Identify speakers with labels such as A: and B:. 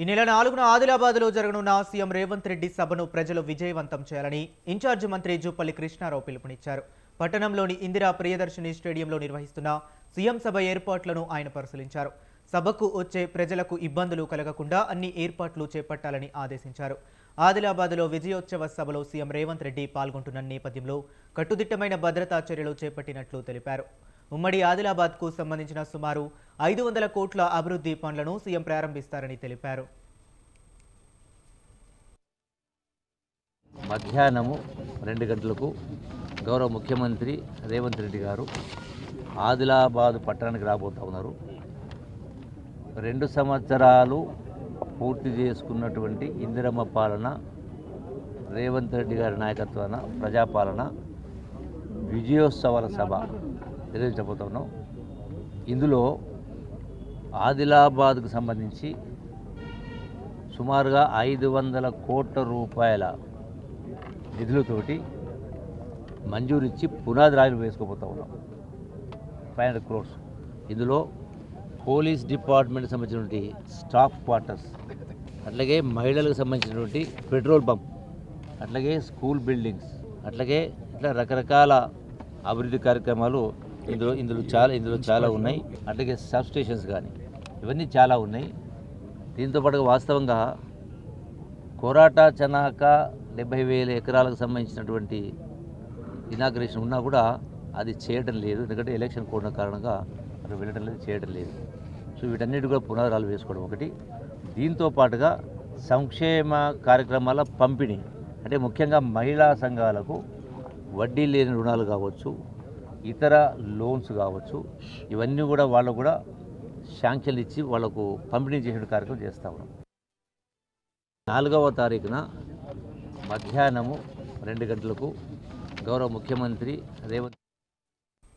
A: ఈ నెల 4న ఆదిలాబాద్లో జరగనున్న సీఎం రేవంత్ రెడ్డి సభను ప్రజలు విజయవంతం చేయాలని ఇన్ఛార్జి మంత్రి జూపల్లి కృష్ణారావు పిలుపునిచ్చారు. పట్టణంలోని ఇందిరా ప్రియదర్శిని స్టేడియంలో నిర్వహిస్తున్న సీఎం సభ ఏర్పాట్లను ఆయన పరిశీలించారు. సభకు వచ్చే ప్రజలకు ఇబ్బందులు కలగకుండా అన్ని ఏర్పాట్లు చేపట్టాలని ఆదేశించారు. ఆదిలాబాద్లో విజయోత్సవ సభలో సీఎం రేవంత్ రెడ్డి పాల్గొంటున్న నేపథ్యంలో కట్టుదిట్టమైన భద్రతా చర్యలు చేపట్టినట్లు తెలిపారు. ఉమ్మడి ఆదిలాబాద్కు సంబంధించిన సుమారు 500 కోట్ల అభివృద్ధి పనులను సీఎం ప్రారంభిస్తారని తెలిపారు.
B: మధ్యాహ్నము 2 గంటలకు గౌరవ ముఖ్యమంత్రి రేవంత్ రెడ్డి గారు ఆదిలాబాద్ పట్టణానికి రాబోతూ ఉన్నారు. 2 సంవత్సరాలు పూర్తి చేసుకున్నటువంటి ఇందిరమ్మ పాలన, రేవంత్ రెడ్డి గారి నాయకత్వాన ప్రజాపాలన విజయోత్సవాల సభ నిర్వహించబోతున్నాం. ఇందులో ఆదిలాబాద్కు సంబంధించి సుమారుగా 500 కోట్ల రూపాయల నిధులతోటి మంజూరిచ్చి పునాది రాయిలు వేసుకోబోతూ ఉన్నాం. 500 crores. ఇందులో పోలీస్ డిపార్ట్మెంట్కి సంబంధించినటువంటి స్టాఫ్ క్వార్టర్స్, అట్లాగే మహిళలకు సంబంధించినటువంటి పెట్రోల్ పంప్, అట్లాగే స్కూల్ బిల్డింగ్స్, అట్లాగే ఇట్లా రకరకాల అభివృద్ధి కార్యక్రమాలు ఇందులో చాలా ఉన్నాయి. అట్లాగే సబ్ స్టేషన్స్ కానీ ఇవన్నీ చాలా ఉన్నాయి. దీంతో పాటుగా వాస్తవంగా కోరాటా చనాక 70,000 ఎకరాలకు సంబంధించినటువంటి ఇనాగ్రేషన్ ఉన్నా కూడా అది చేయడం లేదు. ఎందుకంటే ఎలక్షన్ కోడ్ కారణంగా అక్కడ వెళ్ళడం లేదు, చేయడం లేదు. సో వీటన్నిటి కూడా పునరాలు వేసుకోవడం ఒకటి. దీంతో పాటుగా సంక్షేమ కార్యక్రమాల పంపిణీ, అంటే ముఖ్యంగా మహిళా సంఘాలకు వడ్డీ లేని రుణాలు కావచ్చు, ఇతర లోన్స్ కావచ్చు, ఇవన్నీ కూడా వాళ్ళకు కూడా శాంక్షన్లు ఇచ్చి వాళ్లకు పంపిణీ చేసే కార్యక్రమం చేస్తూ ఉన్నాం. 4వ తారీఖున మధ్యాహ్నము 2 గంటలకు గౌరవ ముఖ్యమంత్రి రేవంత్